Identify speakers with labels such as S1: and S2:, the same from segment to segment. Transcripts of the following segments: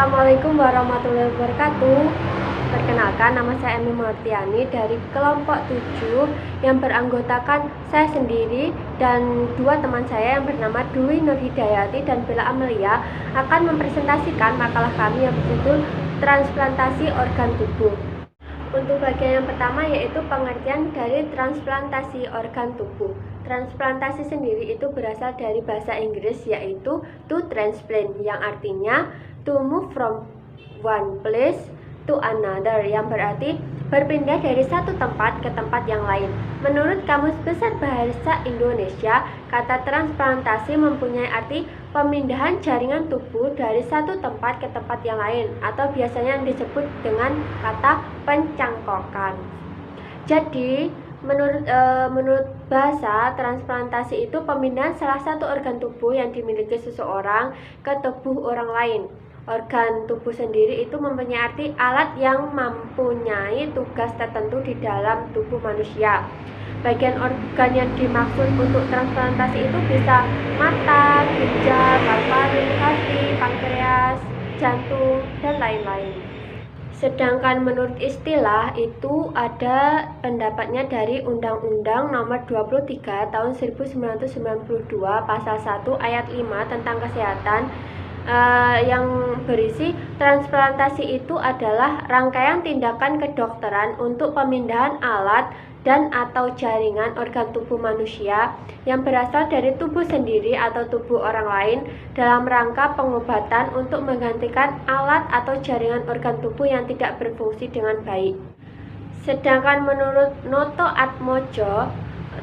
S1: Assalamualaikum warahmatullahi wabarakatuh. Perkenalkan, nama saya Emi Martiani dari kelompok 7 yang beranggotakan saya sendiri dan dua teman saya yang bernama Dwi Nurhidayati dan Bella Amelia akan mempresentasikan makalah kami yang berjudul Transplantasi Organ Tubuh. Untuk bagian yang pertama yaitu pengertian dari transplantasi organ tubuh. Transplantasi sendiri itu berasal dari bahasa Inggris yaitu to transplant, yang artinya to move from one place to another, yang berarti berpindah dari satu tempat ke tempat yang lain. Menurut Kamus Besar Bahasa Indonesia, kata transplantasi mempunyai arti pemindahan jaringan tubuh dari satu tempat ke tempat yang lain, atau biasanya disebut dengan kata pencangkokan. Jadi, menurut bahasa, transplantasi itu pemindahan salah satu organ tubuh yang dimiliki seseorang ke tubuh orang lain. Organ tubuh sendiri itu mempunyai arti alat yang mempunyai tugas tertentu di dalam tubuh manusia. Bagian organ yang dimaksud untuk transplantasi itu bisa mata, ginjal, paru-paru, hati, pankreas, jantung, dan lain-lain. Sedangkan menurut istilah itu ada pendapatnya dari Undang-Undang Nomor 23 Tahun 1992 Pasal 1 Ayat 5 tentang kesehatan, yang berisi transplantasi itu adalah rangkaian tindakan kedokteran untuk pemindahan alat dan atau jaringan organ tubuh manusia yang berasal dari tubuh sendiri atau tubuh orang lain dalam rangka pengobatan untuk menggantikan alat atau jaringan organ tubuh yang tidak berfungsi dengan baik. Sedangkan menurut Noto Atmojo,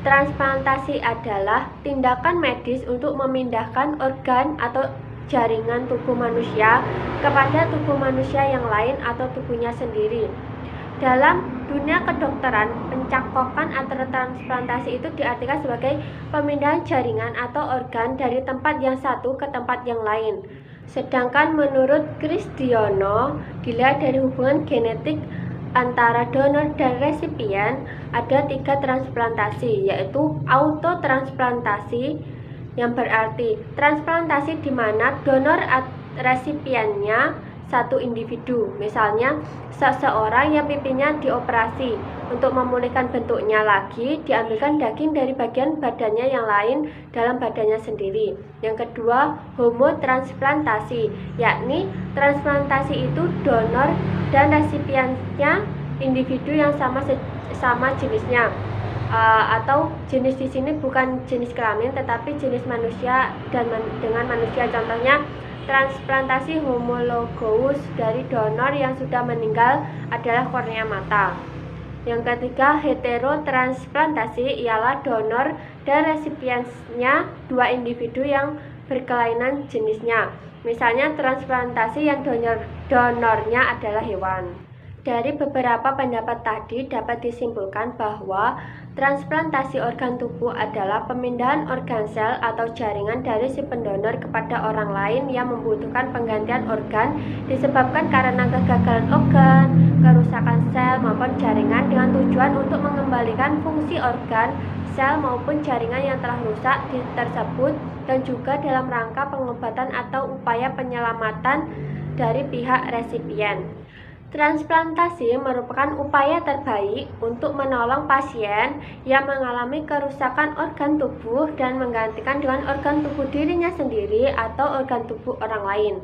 S1: transplantasi adalah tindakan medis untuk memindahkan organ atau jaringan tubuh manusia kepada tubuh manusia yang lain atau tubuhnya sendiri. Dalam dunia kedokteran, pencangkokan antara transplantasi itu diartikan sebagai pemindahan jaringan atau organ dari tempat yang satu ke tempat yang lain. Sedangkan menurut Kristiono, dilihat dari hubungan genetik antara donor dan resipien, ada 3 transplantasi, yaitu autotransplantasi, yang berarti transplantasi di mana donor resipiennya satu individu. Misalnya seseorang yang pipinya dioperasi untuk memulihkan bentuknya lagi, diambilkan daging dari bagian badannya yang lain dalam badannya sendiri. Yang kedua, homotransplantasi, yakni transplantasi itu donor dan resipiennya individu yang sama jenisnya. Atau jenis di sini bukan jenis kelamin tetapi jenis manusia dan dengan manusia. Contohnya transplantasi homologous dari donor yang sudah meninggal adalah kornea mata. Yang ketiga, heterotransplantasi ialah donor dan resipiennya 2 individu yang berkelainan jenisnya. Misalnya transplantasi yang donornya adalah hewan. Dari beberapa pendapat tadi dapat disimpulkan bahwa transplantasi organ tubuh adalah pemindahan organ sel atau jaringan dari si pendonor kepada orang lain yang membutuhkan penggantian organ disebabkan karena kegagalan organ, kerusakan sel maupun jaringan dengan tujuan untuk mengembalikan fungsi organ, sel maupun jaringan yang telah rusak tersebut, dan juga dalam rangka pengobatan atau upaya penyelamatan dari pihak resipien. Transplantasi merupakan upaya terbaik untuk menolong pasien yang mengalami kerusakan organ tubuh dan menggantikan dengan organ tubuh dirinya sendiri atau organ tubuh orang lain.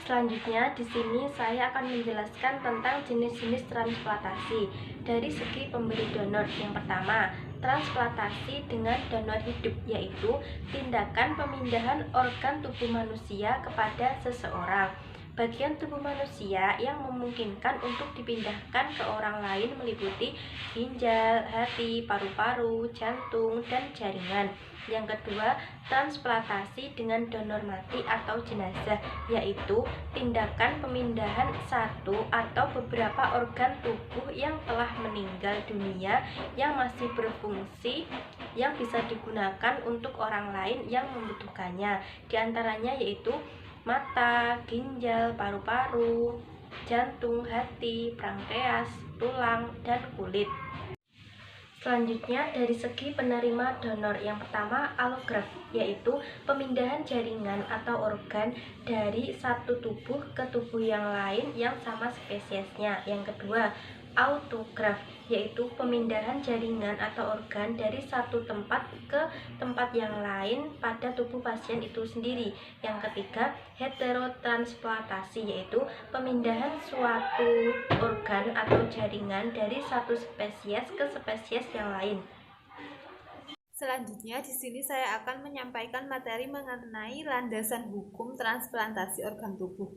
S2: Selanjutnya, di sini saya akan menjelaskan tentang jenis-jenis transplantasi dari segi pemberi donor. Yang pertama, transplantasi dengan donor hidup, yaitu tindakan pemindahan organ tubuh manusia kepada seseorang. Bagian tubuh manusia yang memungkinkan untuk dipindahkan ke orang lain meliputi ginjal, hati, paru-paru, jantung, dan jaringan. Yang kedua, transplantasi dengan donor mati atau jenazah, yaitu tindakan pemindahan satu atau beberapa organ tubuh yang telah meninggal dunia yang masih berfungsi yang bisa digunakan untuk orang lain yang membutuhkannya. Di antaranya yaitu mata, ginjal, paru-paru, jantung, hati, pankreas, tulang, dan kulit. Selanjutnya dari segi penerima donor, yang pertama allograft, yaitu pemindahan jaringan atau organ dari satu tubuh ke tubuh yang lain yang sama spesiesnya. Yang kedua autograft, yaitu pemindahan jaringan atau organ dari satu tempat ke tempat yang lain pada tubuh pasien itu sendiri. Yang ketiga heterotransplantasi, yaitu pemindahan suatu organ atau jaringan dari satu spesies ke spesies yang lain.
S3: Selanjutnya di sini saya akan menyampaikan materi mengenai landasan hukum transplantasi organ tubuh.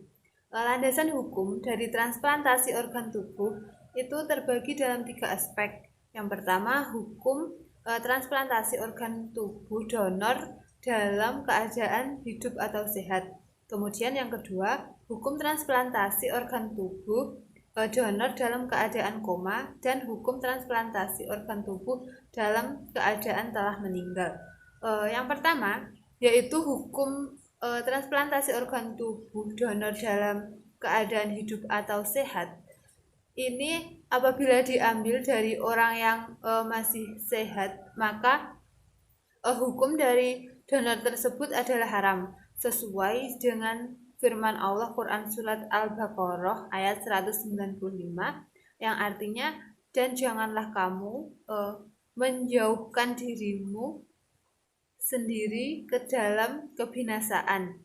S3: Landasan hukum dari transplantasi organ tubuh itu terbagi dalam 3 aspek. Yang pertama, hukum transplantasi organ tubuh donor dalam keadaan hidup atau sehat. Kemudian yang kedua, hukum transplantasi organ tubuh donor dalam keadaan koma, dan hukum transplantasi organ tubuh dalam keadaan telah meninggal. Yang pertama yaitu hukum transplantasi organ tubuh donor dalam keadaan hidup atau sehat. Ini apabila diambil dari orang yang masih sehat, maka hukum dari donor tersebut adalah haram sesuai dengan firman Allah Quran Surat Al-Baqarah ayat 195 yang artinya, dan janganlah kamu menjauhkan dirimu sendiri ke dalam kebinasaan.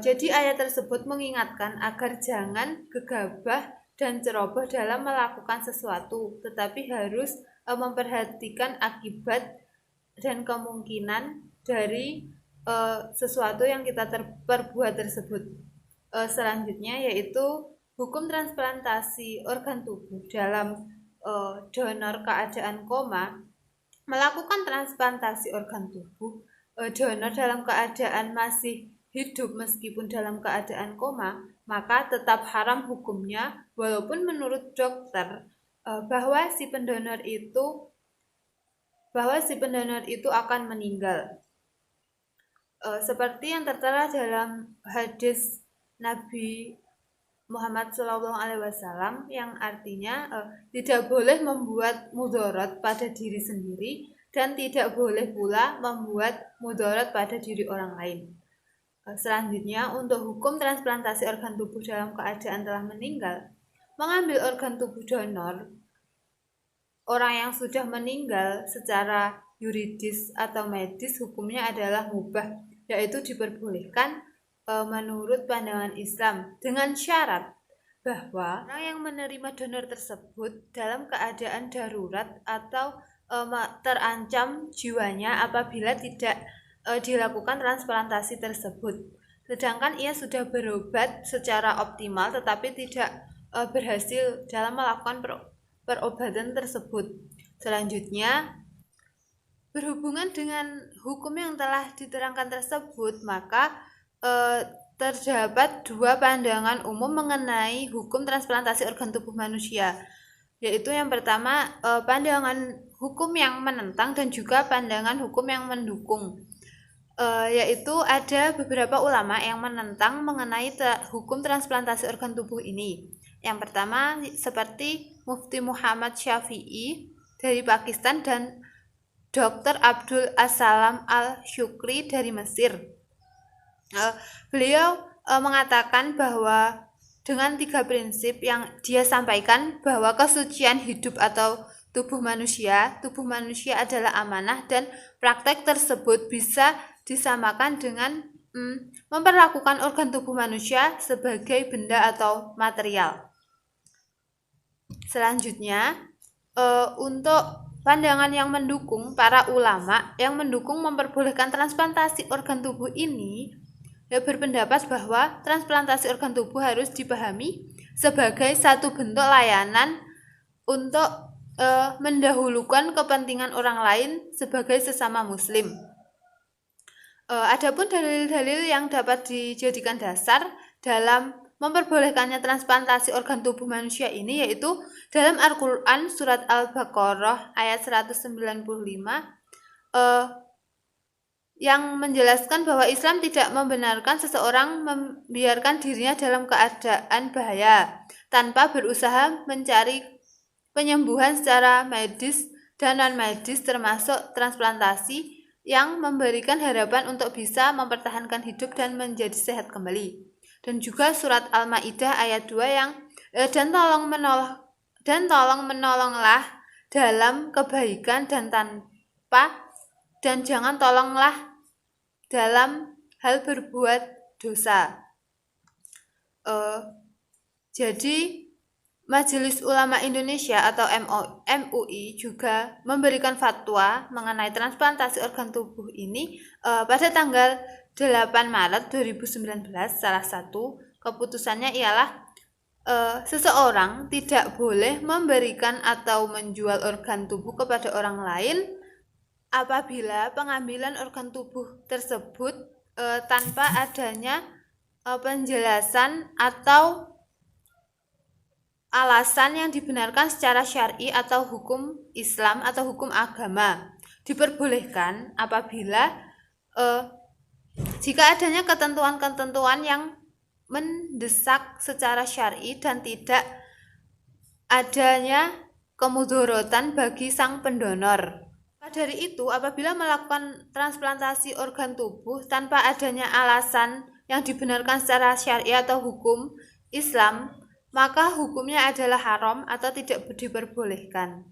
S3: Jadi ayat tersebut mengingatkan agar jangan gegabah dan ceroboh dalam melakukan sesuatu, tetapi harus memperhatikan akibat dan kemungkinan dari sesuatu yang kita perbuat tersebut. Selanjutnya yaitu hukum transplantasi organ tubuh dalam donor keadaan koma. Melakukan transplantasi organ tubuh donor dalam keadaan masih hidup meskipun dalam keadaan koma, maka tetap haram hukumnya walaupun menurut dokter bahwa si pendonor itu akan meninggal. Seperti yang tertera dalam hadis Nabi Muhammad SAW yang artinya tidak boleh membuat mudarat pada diri sendiri dan tidak boleh pula membuat mudarat pada diri orang lain. Selanjutnya, untuk hukum transplantasi organ tubuh dalam keadaan telah meninggal, mengambil organ tubuh donor orang yang sudah meninggal secara yuridis atau medis hukumnya adalah mubah, yaitu diperbolehkan menurut pandangan Islam dengan syarat bahwa orang yang menerima donor tersebut dalam keadaan darurat atau terancam jiwanya apabila tidak dilakukan transplantasi tersebut, sedangkan ia sudah berobat secara optimal tetapi tidak berhasil dalam melakukan perobatan tersebut. Selanjutnya, berhubungan dengan hukum yang telah diterangkan tersebut, maka terdapat 2 pandangan umum mengenai hukum transplantasi organ tubuh manusia, yaitu yang pertama pandangan hukum yang menentang dan juga pandangan hukum yang mendukung. Yaitu ada beberapa ulama yang menentang mengenai hukum transplantasi organ tubuh ini. Yang pertama seperti Mufti Muhammad Syafi'i dari Pakistan dan Dr. Abdul As-Salam Al-Shukri dari Mesir. Beliau mengatakan bahwa dengan 3 prinsip yang dia sampaikan, bahwa kesucian hidup atau tubuh manusia adalah amanah, dan praktek tersebut bisa disamakan dengan memperlakukan organ tubuh manusia sebagai benda atau material. Selanjutnya, untuk pandangan yang mendukung, para ulama yang mendukung memperbolehkan transplantasi organ tubuh ini berpendapat bahwa transplantasi organ tubuh harus dipahami sebagai satu bentuk layanan untuk mendahulukan kepentingan orang lain sebagai sesama muslim. Adapun dalil-dalil yang dapat dijadikan dasar dalam memperbolehkannya transplantasi organ tubuh manusia ini yaitu dalam Al-Quran Surat Al-Baqarah ayat 195 yang menjelaskan bahwa Islam tidak membenarkan seseorang membiarkan dirinya dalam keadaan bahaya tanpa berusaha mencari penyembuhan secara medis dan non-medis termasuk transplantasi yang memberikan harapan untuk bisa mempertahankan hidup dan menjadi sehat kembali. Dan juga surat Al-Maidah ayat 2 yang dan tolong menolonglah dalam kebaikan dan jangan tolonglah dalam hal berbuat dosa. Jadi Majelis Ulama Indonesia atau MUI juga memberikan fatwa mengenai transplantasi organ tubuh ini pada tanggal 8 Maret 2019. Salah satu keputusannya ialah seseorang tidak boleh memberikan atau menjual organ tubuh kepada orang lain apabila pengambilan organ tubuh tersebut tanpa adanya penjelasan atau alasan yang dibenarkan secara syar'i atau hukum Islam atau hukum agama. Diperbolehkan apabila jika adanya ketentuan-ketentuan yang mendesak secara syar'i dan tidak adanya kemudorotan bagi sang pendonor. Dari itu, apabila melakukan transplantasi organ tubuh tanpa adanya alasan yang dibenarkan secara syar'i atau hukum Islam, maka hukumnya adalah haram atau tidak diperbolehkan.